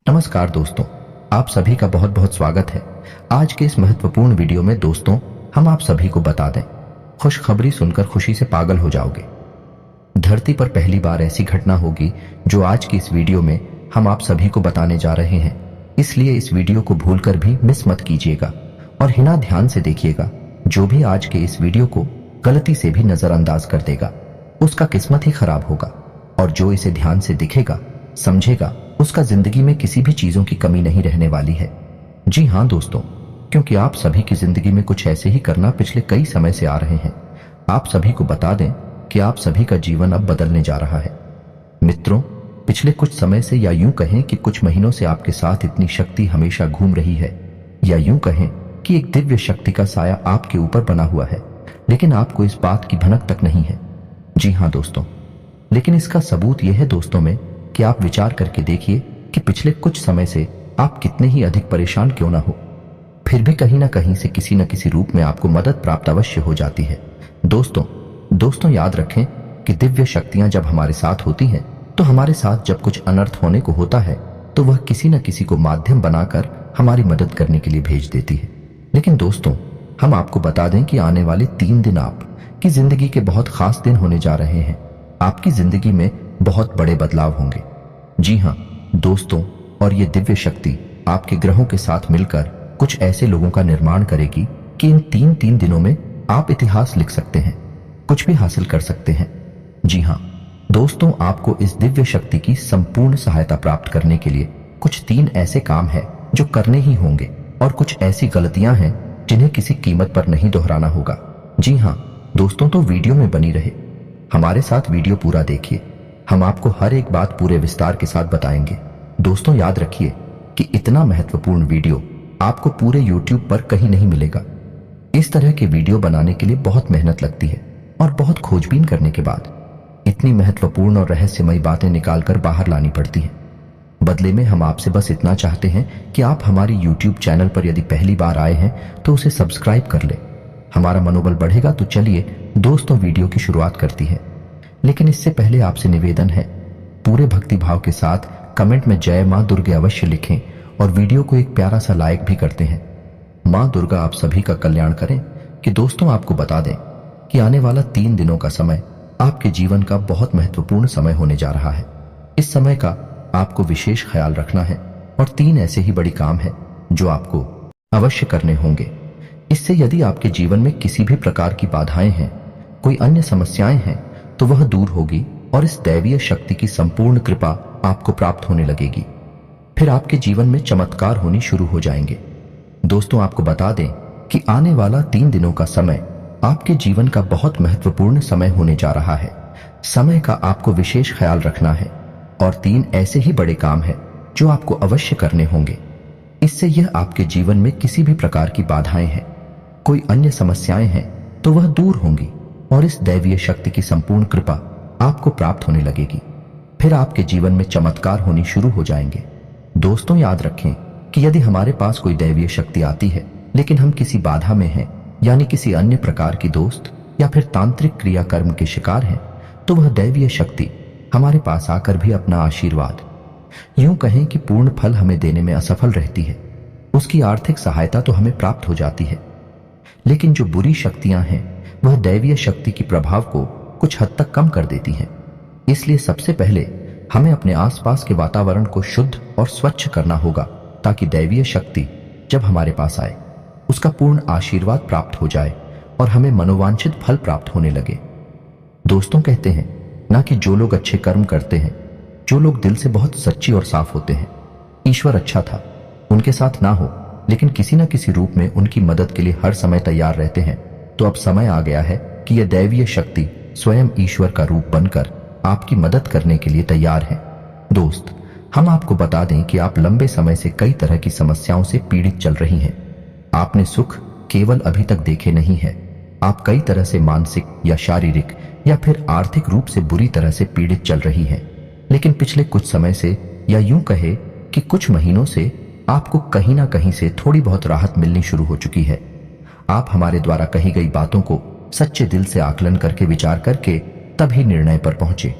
नमस्कार दोस्तों, आप सभी का बहुत बहुत स्वागत है। आज के इस महत्वपूर्ण वीडियो में दोस्तों हम आप सभी को बता दें, खुशखबरी सुनकर खुशी से पागल हो जाओगे। धरती पर पहली बार ऐसी घटना होगी जो आज की इस वीडियो में हम आप सभी को बताने जा रहे हैं। इसलिए इस वीडियो को भूलकर भी मिस मत कीजिएगा और हिना ध्यान से देखिएगा। जो भी आज के इस वीडियो को गलती से भी नजरअंदाज कर देगा उसका किस्मत ही खराब होगा, और जो इसे ध्यान से दिखेगा समझेगा उसका जिंदगी में किसी भी चीजों की कमी नहीं रहने वाली है। जी हाँ दोस्तों, क्योंकि आप सभी की जिंदगी में कुछ ऐसे ही करना पिछले कई समय से आ रहे हैं। आप सभी को बता दें कि आप सभी का जीवन अब बदलने जा रहा है। मित्रों, पिछले कुछ समय से या यूं कहें कि कुछ महीनों से आपके साथ इतनी शक्ति हमेशा घूम रही है, या यूं कहें कि एक दिव्य शक्ति का साया आपके ऊपर बना हुआ है, लेकिन आपको इस बात की भनक तक नहीं है। जी हाँ दोस्तों, लेकिन इसका सबूत यह है दोस्तों में कि आप विचार करके देखिए कि पिछले कुछ समय से आप कितने ही अधिक परेशान क्यों ना हो, फिर भी कहीं ना कहीं से किसी न किसी रूप में आपको मदद प्राप्त अवश्य हो जाती है। दोस्तों याद रखें कि दिव्य शक्तियां जब हमारे साथ होती हैं तो हमारे साथ जब कुछ अनर्थ होने को होता है तो वह किसी न किसी को माध्यम बनाकर हमारी मदद करने के लिए भेज देती है। लेकिन दोस्तों, हम आपको बता दें कि आने वाले 3 दिन आपकी जिंदगी के बहुत खास दिन होने जा रहे हैं। आपकी जिंदगी में बहुत बड़े बदलाव होंगे। जी हाँ दोस्तों, और ये दिव्य शक्ति आपके ग्रहों के साथ मिलकर कुछ ऐसे लोगों का निर्माण करेगी कि इन तीन दिनों में आप इतिहास लिख सकते हैं, कुछ भी हासिल कर सकते हैं। जी हाँ दोस्तों, आपको इस दिव्य शक्ति की संपूर्ण सहायता प्राप्त करने के लिए कुछ 3 ऐसे काम हैं जो करने ही होंगे, और कुछ ऐसी गलतियां हैं जिन्हें किसी कीमत पर नहीं दोहराना होगा। जी हाँ दोस्तों, तो वीडियो में बनी रहे, हमारे साथ वीडियो पूरा देखिए। हम आपको हर एक बात पूरे विस्तार के साथ बताएंगे। दोस्तों याद रखिए कि इतना महत्वपूर्ण वीडियो आपको पूरे YouTube पर कहीं नहीं मिलेगा। इस तरह के वीडियो बनाने के लिए बहुत मेहनत लगती है और बहुत खोजबीन करने के बाद इतनी महत्वपूर्ण और रहस्यमयी बातें निकालकर बाहर लानी पड़ती हैं। बदले में हम आपसे बस इतना चाहते हैं कि आप हमारी YouTube चैनल पर यदि पहली बार आए हैं तो उसे सब्सक्राइब कर ले। हमारा मनोबल बढ़ेगा। तो चलिए दोस्तों, वीडियो की शुरुआत करती है। लेकिन इससे पहले आपसे निवेदन है, पूरे भक्ति भाव के साथ कमेंट में जय मां दुर्गे अवश्य लिखें और वीडियो को एक प्यारा सा लाइक भी करते हैं। मां दुर्गा आप सभी का कल्याण करें। कि दोस्तों आपको बता दें कि आने वाला 3 दिनों का समय आपके जीवन का बहुत महत्वपूर्ण समय होने जा रहा है। इस समय का आपको विशेष ख्याल रखना है, और 3 ऐसे ही बड़ी काम है जो आपको अवश्य करने होंगे। इससे यदि आपके जीवन में किसी भी प्रकार की बाधाएं हैं, कोई अन्य समस्याएं हैं, तो वह दूर होगी और इस दैवीय शक्ति की संपूर्ण कृपा आपको प्राप्त होने लगेगी। फिर आपके जीवन में चमत्कार होनी शुरू हो जाएंगे। दोस्तों आपको बता दें कि आने वाला 3 दिनों का समय आपके जीवन का बहुत महत्वपूर्ण समय होने जा रहा है। समय का आपको विशेष ख्याल रखना है, और 3 ऐसे ही बड़े काम हैं जो आपको अवश्य करने होंगे। इससे यह आपके जीवन में किसी भी प्रकार की बाधाएं हैं, कोई अन्य समस्याएं हैं, तो वह दूर होंगी और इस दैवीय शक्ति की संपूर्ण कृपा आपको प्राप्त होने लगेगी। फिर आपके जीवन में चमत्कार होनी शुरू हो जाएंगे। दोस्तों याद रखें कि यदि हमारे पास कोई दैवीय शक्ति आती है लेकिन हम किसी बाधा में हैं, यानी किसी अन्य प्रकार की दोस्त या फिर तांत्रिक क्रियाकर्म के शिकार हैं, तो वह दैवीय शक्ति हमारे पास आकर भी अपना आशीर्वाद, यूं कहें कि पूर्ण फल हमें देने में असफल रहती है। उसकी आर्थिक सहायता तो हमें प्राप्त हो जाती है, लेकिन जो बुरी शक्तियां हैं वह दैवीय शक्ति के प्रभाव को कुछ हद तक कम कर देती हैं। इसलिए सबसे पहले हमें अपने आसपास के वातावरण को शुद्ध और स्वच्छ करना होगा, ताकि दैवीय शक्ति जब हमारे पास आए उसका पूर्ण आशीर्वाद प्राप्त हो जाए और हमें मनोवांछित फल प्राप्त होने लगे। दोस्तों कहते हैं ना कि जो लोग अच्छे कर्म करते हैं, जो लोग दिल से बहुत सच्ची और साफ होते हैं, ईश्वर अच्छा था उनके साथ ना हो लेकिन किसी न किसी रूप में उनकी मदद के लिए हर समय तैयार रहते हैं। तो अब समय आ गया है कि यह दैवीय शक्ति स्वयं ईश्वर का रूप बनकर आपकी मदद करने के लिए तैयार है। दोस्त, हम आपको बता दें कि आप लंबे समय से कई तरह की समस्याओं से पीड़ित चल रही हैं। आपने सुख केवल अभी तक देखे नहीं है, आप कई तरह से मानसिक या शारीरिक या फिर आर्थिक रूप से बुरी तरह से पीड़ित चल रही हैं। लेकिन पिछले कुछ समय से, या यूं कहे कि कुछ महीनों से, आपको कहीं ना कहीं से थोड़ी बहुत राहत मिलनी शुरू हो चुकी है। आप हमारे द्वारा कही गई बातों को सच्चे दिल से आकलन करके, विचार करके तभी निर्णय पर पहुंचे।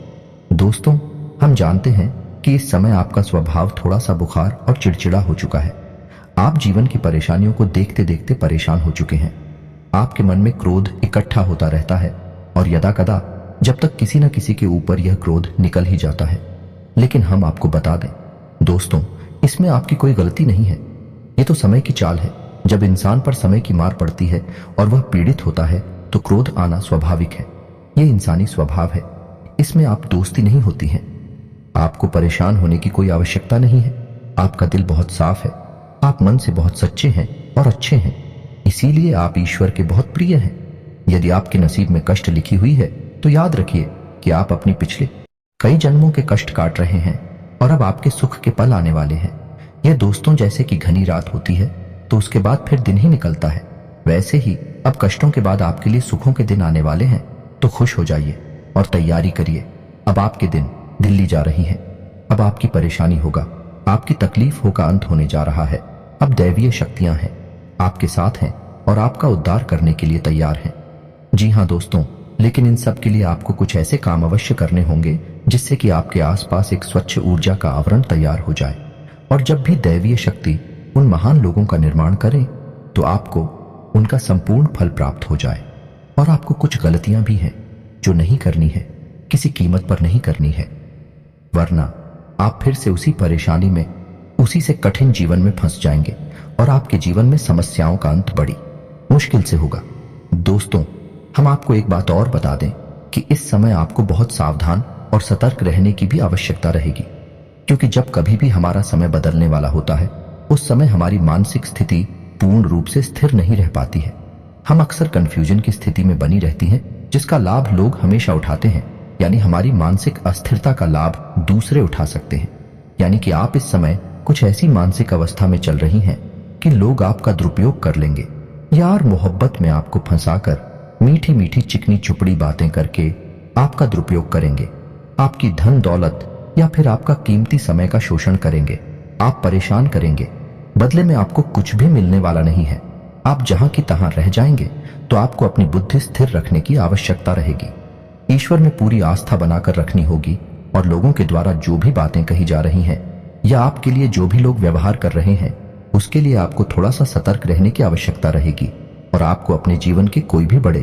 दोस्तों हम जानते हैं कि इस समय आपका स्वभाव थोड़ा सा बुखार और चिड़चिड़ा हो चुका है। आप जीवन की परेशानियों को देखते देखते परेशान हो चुके हैं। आपके मन में क्रोध इकट्ठा होता रहता है और यदाकदा जब तक किसी न किसी के ऊपर यह क्रोध निकल ही जाता है। लेकिन हम आपको बता दें दोस्तों, इसमें आपकी कोई गलती नहीं है। ये तो समय की चाल है। जब इंसान पर समय की मार पड़ती है और वह पीड़ित होता है तो क्रोध आना स्वाभाविक है। यह इंसानी स्वभाव है। इसमें आप दोस्ती नहीं होती है। आपको परेशान होने की कोई आवश्यकता नहीं है। आपका दिल बहुत साफ है। आप मन से बहुत सच्चे हैं और अच्छे हैं। इसीलिए आप ईश्वर के बहुत प्रिय हैं। यदि आपके नसीब में कष्ट लिखी हुई है तो याद रखिए कि आप अपनी पिछले कई जन्मों के कष्ट काट रहे हैं और अब आपके सुख के पल आने वाले हैं। यह दोस्तों जैसे कि घनी रात होती है तो उसके बाद फिर दिन ही निकलता है, वैसे ही अब कष्टों के बाद आपके लिए सुखों के दिन आने वाले हैं। तो खुश हो जाइए और तैयारी करिए। अब आपके दिन दिल्ली जा रही है। अब आपकी परेशानी होगा, आपकी तकलीफों का अंत होने जा रहा है। अब दैवीय शक्तियां हैं, आपके साथ हैं और आपका उद्धार करने के लिए तैयार हैं। जी हाँ दोस्तों, लेकिन इन सब के लिए आपको कुछ ऐसे काम अवश्य करने होंगे जिससे कि आपके आसपास एक स्वच्छ ऊर्जा का आवरण तैयार हो जाए। और जब भी दैवीय शक्ति उन महान लोगों का निर्माण करें तो आपको उनका संपूर्ण फल प्राप्त हो जाए। और आपको कुछ गलतियां भी हैं जो नहीं करनी है, किसी कीमत पर नहीं करनी है, वरना आप फिर से उसी परेशानी में, उसी से कठिन जीवन में फंस जाएंगे और आपके जीवन में समस्याओं का अंत बड़ी मुश्किल से होगा। दोस्तों, हम आपको एक बात और बता दें कि इस समय आपको बहुत सावधान और सतर्क रहने की भी आवश्यकता रहेगी, क्योंकि जब कभी भी हमारा समय बदलने वाला होता है उस समय हमारी मानसिक स्थिति पूर्ण रूप से स्थिर नहीं रह पाती है। हम अक्सर कंफ्यूजन की स्थिति में बनी रहती हैं, जिसका लाभ लोग हमेशा उठाते हैं। यानी हमारी मानसिक अस्थिरता का लाभ दूसरे उठा सकते हैं। यानी कि आप इस समय कुछ ऐसी मानसिक अवस्था में चल रही हैं कि लोग आपका दुरुपयोग कर लेंगे। यार मोहब्बत में आपको फंसाकर मीठी मीठी चिकनी चुपड़ी बातें करके आपका दुरुपयोग करेंगे। आपकी धन दौलत या फिर आपका कीमती समय का शोषण करेंगे। आप परेशान करेंगे। बदले में आपको कुछ भी मिलने वाला नहीं है। आप जहां की तहां रह जाएंगे। तो आपको अपनी बुद्धि स्थिर रखने की आवश्यकता रहेगी। ईश्वर में पूरी आस्था बनाकर रखनी होगी और लोगों के द्वारा जो भी बातें कही जा रही हैं या आपके लिए जो भी लोग व्यवहार कर रहे हैं उसके लिए आपको थोड़ा सा सतर्क रहने की आवश्यकता रहेगी। और आपको अपने जीवन के कोई भी बड़े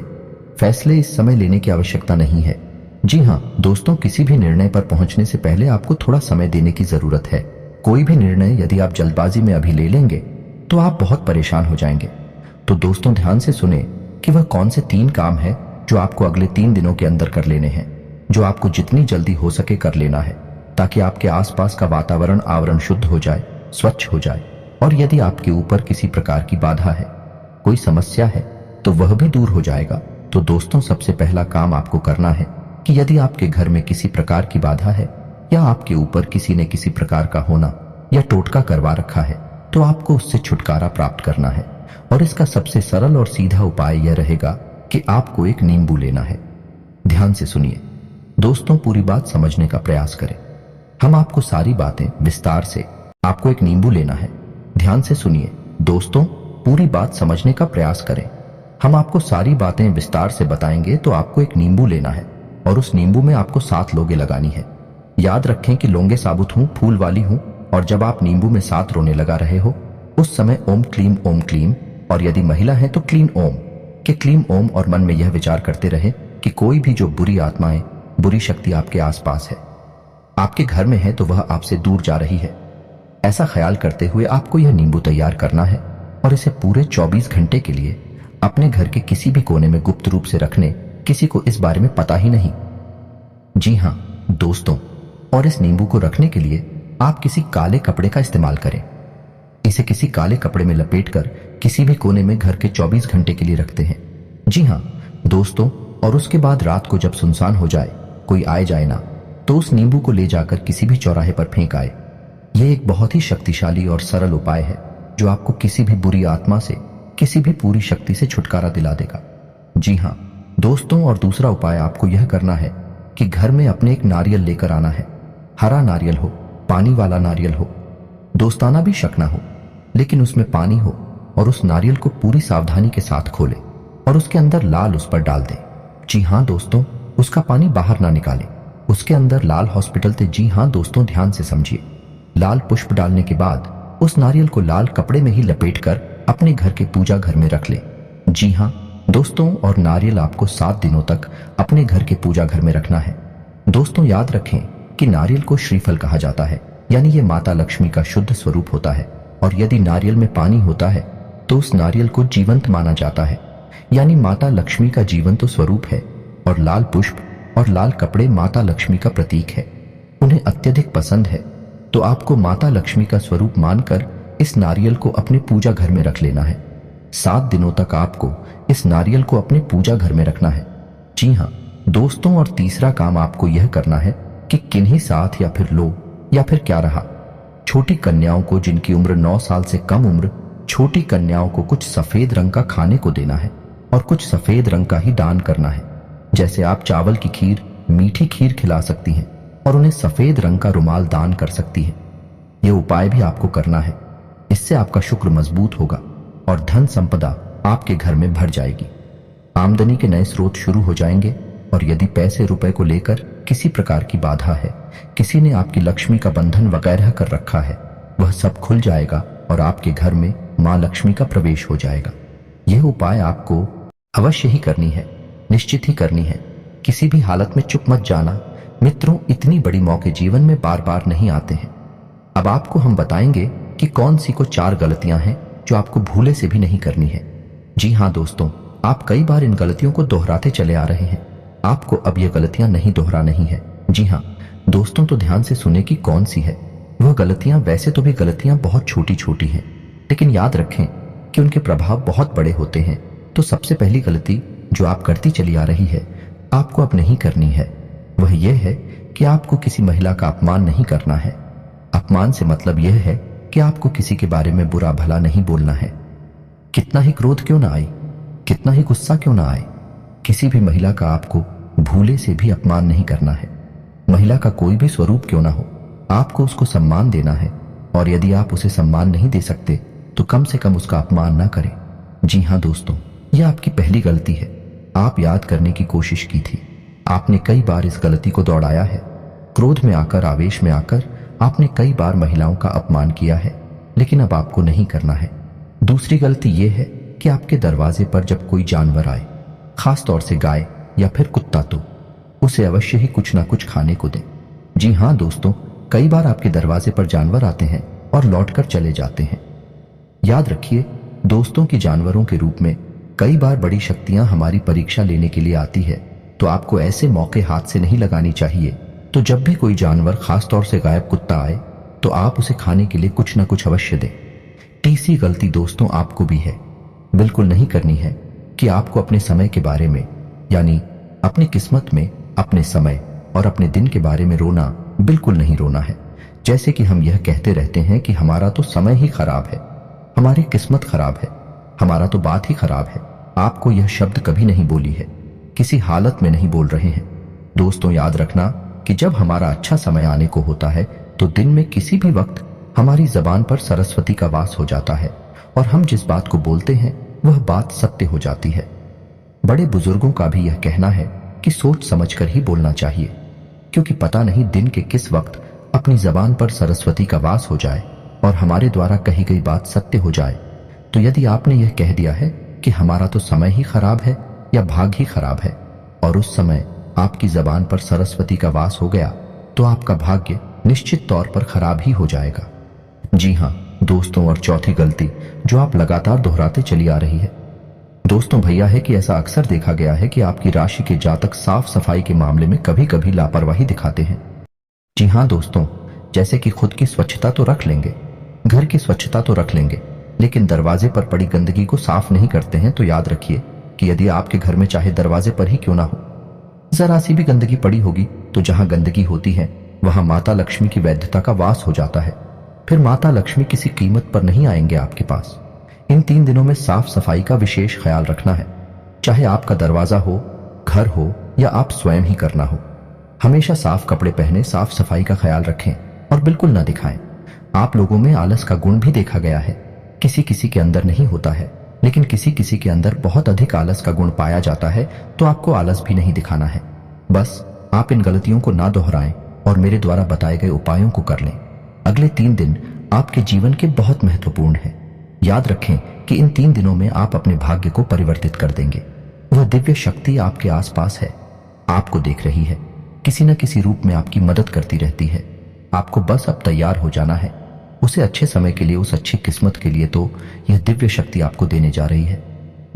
फैसले इस समय लेने की आवश्यकता नहीं है। जी हाँ दोस्तों, किसी भी निर्णय पर पहुंचने से पहले आपको थोड़ा समय देने की जरूरत है। कोई भी निर्णय यदि आप जल्दबाजी में अभी ले लेंगे तो आप बहुत परेशान हो जाएंगे। तो दोस्तों ध्यान से सुने कि वह कौन से 3 काम है जो आपको अगले 3 दिनों के अंदर कर लेने हैं, जो आपको जितनी जल्दी हो सके कर लेना है, ताकि आपके आसपास का वातावरण आवरण शुद्ध हो जाए, स्वच्छ हो जाए। और यदि आपके ऊपर किसी प्रकार की बाधा है, कोई समस्या है, तो वह भी दूर हो जाएगा। तो दोस्तों सबसे पहला काम आपको करना है कि यदि आपके घर में किसी प्रकार की बाधा है या आपके ऊपर किसी ने किसी प्रकार का होना या टोटका करवा रखा है तो आपको उससे छुटकारा प्राप्त करना है। और इसका सबसे सरल और सीधा उपाय यह रहेगा कि आपको एक नींबू लेना है। ध्यान से सुनिए दोस्तों, पूरी बात समझने का प्रयास करें। हम आपको सारी बातें विस्तार से, आपको एक नींबू लेना है। ध्यान से सुनिए दोस्तों, पूरी बात समझने का प्रयास करें। हम आपको सारी बातें विस्तार से बताएंगे। तो आपको एक नींबू लेना है और उस नींबू में आपको 7 लौंगे लगानी है। याद रखें कि लौंगे साबुत हूं, फूल वाली हूं। और जब आप नींबू में 7 रोने लगा रहे हो उस समय ओम क्लीम, और यदि महिला है तो क्लीन ओम के क्लीम ओम, और मन में यह विचार करते रहे कि कोई भी जो बुरी आत्माएं, बुरी शक्ति आपके आसपास है, आपके घर में है, तो वह आपसे दूर जा रही है। ऐसा ख्याल करते हुए आपको यह नींबू तैयार करना है और इसे पूरे 24 घंटे के लिए अपने घर के किसी भी कोने में गुप्त रूप से रखने, किसी को इस बारे में पता ही नहीं। जी हाँ दोस्तों, और इस नींबू को रखने के लिए आप किसी काले कपड़े का इस्तेमाल करें। इसे किसी काले कपड़े में लपेटकर किसी भी कोने में घर के 24 घंटे के लिए रखते हैं। जी हाँ दोस्तों, और उसके बाद रात को जब सुनसान हो जाए, कोई आए जाए ना, तो उस नींबू को ले जाकर किसी भी चौराहे पर फेंक आए। यह एक बहुत ही शक्तिशाली और सरल उपाय है जो आपको किसी भी बुरी आत्मा से, किसी भी पूरी शक्ति से छुटकारा दिला देगा। जी हाँ दोस्तों, और दूसरा उपाय आपको यह करना है कि घर में अपने एक नारियल लेकर आना है। हरा नारियल हो, पानी वाला नारियल हो, दोस्ताना भी शक ना हो, लेकिन उसमें पानी हो। और उस नारियल को पूरी सावधानी के साथ खोले और उसके अंदर लाल उस पर डाल दें। जी हाँ दोस्तों, उसका पानी बाहर ना निकालें, उसके अंदर लाल हॉस्पिटल थे। जी हाँ दोस्तों, ध्यान से समझिए। लाल पुष्प डालने के बाद उस नारियल को लाल कपड़े में ही लपेटकर अपने घर के पूजा घर में रख ले। जी हाँ दोस्तों, और नारियल आपको 7 दिनों तक अपने घर के पूजा घर में रखना है। दोस्तों याद रखें कि नारियल को श्रीफल कहा जाता है, यानी ये माता लक्ष्मी का शुद्ध स्वरूप होता है। और यदि नारियल में पानी होता है तो उस नारियल को जीवंत माना जाता है, यानी माता लक्ष्मी का जीवंत स्वरूप है। और लाल पुष्प और लाल कपड़े माता लक्ष्मी का प्रतीक है, उन्हें अत्यधिक पसंद है। तो आपको माता लक्ष्मी का स्वरूप मानकर इस नारियल को अपने पूजा घर में रख लेना है। 7 दिनों तक आपको इस नारियल को अपने पूजा घर में रखना है। जी हाँ दोस्तों, और तीसरा काम आपको यह करना है कि किन्हीं साथ या फिर लो या फिर क्या रहा, छोटी कन्याओं को जिनकी उम्र 9 साल से कम उम्र, छोटी कन्याओं को कुछ सफेद रंग का खाने को देना है और कुछ सफेद रंग का ही दान करना है। जैसे आप चावल की खीर, मीठी खीर खिला सकती हैं और उन्हें सफेद रंग का रुमाल दान कर सकती हैं। यह उपाय भी आपको करना है। इससे आपका शुक्र मजबूत होगा और धन संपदा आपके घर में भर जाएगी। आमदनी के नए स्रोत शुरू हो जाएंगे। और यदि पैसे रुपए को लेकर किसी प्रकार की बाधा है, किसी ने आपकी लक्ष्मी का बंधन वगैरह कर रखा है, वह सब खुल जाएगा और आपके घर में मां लक्ष्मी का प्रवेश हो जाएगा। यह उपाय आपको अवश्य ही करनी है, निश्चित ही करनी है। किसी भी हालत में चुप मत जाना। मित्रों, इतनी बड़ी मौके जीवन में बार बार नहीं आते हैं। अब आपको हम बताएंगे कि कौन सी को 4 गलतियां हैं जो आपको भूले से भी नहीं करनी है। जी हाँ दोस्तों, आप कई बार इन गलतियों को दोहराते चले आ रहे हैं। आपको अब ये गलतियां नहीं दोहरानी है। जी हाँ दोस्तों, तो ध्यान से सुने कि कौन सी है वह गलतियां। वैसे तो भी गलतियां बहुत छोटी छोटी हैं, लेकिन याद रखें कि उनके प्रभाव बहुत बड़े होते हैं। तो सबसे पहली गलती जो आप करती चली आ रही है, आपको अब नहीं करनी है, वह यह है कि आपको किसी महिला का अपमान नहीं करना है। अपमान से मतलब यह है कि आपको किसी के बारे में बुरा भला नहीं बोलना है। कितना ही क्रोध क्यों ना आए, कितना ही गुस्सा क्यों ना आए, किसी भी महिला का आपको भूले से भी अपमान नहीं करना है। महिला का कोई भी स्वरूप क्यों ना हो, आपको उसको सम्मान देना है। और यदि आप उसे सम्मान नहीं दे सकते तो कम से कम उसका अपमान ना करें। जी हाँ दोस्तों, यह आपकी पहली गलती है। आप याद करने की कोशिश की थी, आपने कई बार इस गलती को दौड़ाया है। क्रोध में आकर, आवेश में आकर आपने कई बार महिलाओं का अपमान किया है, लेकिन अब आपको नहीं करना है। दूसरी गलती यह है कि आपके दरवाजे पर जब कोई जानवर आए, खास तौर से गाय या फिर कुत्ता, तो उसे अवश्य ही कुछ ना कुछ खाने को दें। जी हाँ दोस्तों, कई बार आपके दरवाजे पर जानवर आते हैं और लौटकर चले जाते हैं। याद रखिए दोस्तों कि जानवरों के रूप में कई बार बड़ी शक्तियां हमारी परीक्षा लेने के लिए आती है। तो आपको ऐसे मौके हाथ से नहीं लगानी चाहिए। तो जब भी कोई जानवर, खास तौर से गायब कुत्ता आए, तो आप उसे खाने के लिए कुछ ना कुछ अवश्य दें। तीसरी गलती दोस्तों आपको भी है, बिल्कुल नहीं करनी है कि आपको अपने समय के बारे में, यानी अपनी किस्मत में, अपने समय और अपने दिन के बारे में रोना, बिल्कुल नहीं रोना है। जैसे कि हम यह कहते रहते हैं कि हमारा तो समय ही खराब है, हमारी किस्मत खराब है, हमारा तो बात ही खराब है। आपको यह शब्द कभी नहीं बोली है, किसी हालत में नहीं बोल रहे हैं। दोस्तों याद रखना कि जब हमारा अच्छा समय आने को होता है तो दिन में किसी भी वक्त हमारी जबान पर सरस्वती का वास हो जाता है और हम जिस बात को बोलते हैं वह बात सत्य हो जाती है। बड़े बुजुर्गों का भी यह कहना है कि सोच समझकर ही बोलना चाहिए, क्योंकि पता नहीं दिन के किस वक्त अपनी जबान पर सरस्वती का वास हो जाए और हमारे द्वारा कही गई बात सत्य हो जाए। तो यदि आपने यह कह दिया है कि हमारा तो समय ही खराब है या भाग ही खराब है, और उस समय आपकी जबान पर सरस्वती का वास हो गया, तो आपका भाग्य निश्चित तौर पर खराब ही हो जाएगा। जी हाँ दोस्तों, और चौथी गलती जो आप लगातार दोहराते चली आ रही है दोस्तों भैया, है कि ऐसा अक्सर देखा गया है कि आपकी राशि के जातक साफ सफाई के मामले में कभी कभी लापरवाही दिखाते हैं। जी हाँ दोस्तों, जैसे कि खुद की स्वच्छता तो रख लेंगे, घर की स्वच्छता तो रख लेंगे, लेकिन दरवाजे पर पड़ी गंदगी को साफ नहीं करते हैं। तो याद रखिए कि यदि आपके घर में चाहे दरवाजे पर ही क्यों ना हो, जरा सी भी गंदगी पड़ी होगी, तो जहां गंदगी होती है वहां माता लक्ष्मी की वैधता का वास हो जाता है। फिर माता लक्ष्मी किसी कीमत पर नहीं आएंगे आपके पास। इन 3 दिनों में साफ सफाई का विशेष ख्याल रखना है, चाहे आपका दरवाजा हो, घर हो या आप स्वयं ही करना हो। हमेशा साफ कपड़े पहने, साफ सफाई का ख्याल रखें और बिल्कुल ना दिखाएं। आप लोगों में आलस का गुण भी देखा गया है, किसी किसी के अंदर नहीं होता है, लेकिन किसी किसी के अंदर बहुत अधिक आलस का गुण पाया जाता है। तो आपको आलस भी नहीं दिखाना है, बस आप इन गलतियों को ना दोहराएं और मेरे द्वारा बताए गए उपायों को कर लें। अगले 3 दिन आपके जीवन के बहुत महत्वपूर्ण हैं। याद रखें कि इन 3 दिनों में आप अपने भाग्य को परिवर्तित कर देंगे। वह दिव्य शक्ति आपके आसपास है, आपको देख रही है, किसी न किसी रूप में आपकी मदद करती रहती है। आपको बस अब तैयार हो जाना है। उसे अच्छे समय के लिए, उस अच्छी किस्मत के लिए तो यह दिव्य शक्ति आपको देने जा रही है।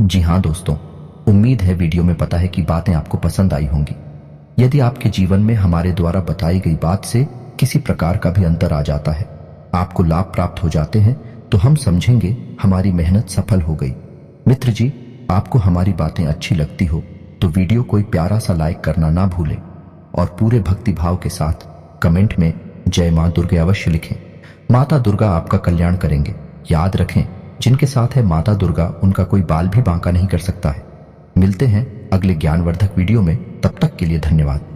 जी हाँ दोस्तों, उम्मीद है वीडियो में पता है कि बातें आपको पसंद आई होंगी। यदि आपके जीवन में हमारे द्वारा बताई गई बात से किसी प्रकार का भी अंतर आ जाता है, आपको लाभ प्राप्त हो जाते हैं, तो हम समझेंगे हमारी मेहनत सफल हो गई। मित्र जी, आपको हमारी बातें अच्छी लगती हो तो वीडियो को एक प्यारा सा लाइक करना ना भूलें और पूरे भक्ति भाव के साथ कमेंट में जय मां दुर्गे अवश्य लिखें। माता दुर्गा आपका कल्याण करेंगे। याद रखें, जिनके साथ है माता दुर्गा, उनका कोई बाल भी बांका नहीं कर सकता है। मिलते हैं अगले ज्ञानवर्धक वीडियो में, तब तक के लिए धन्यवाद।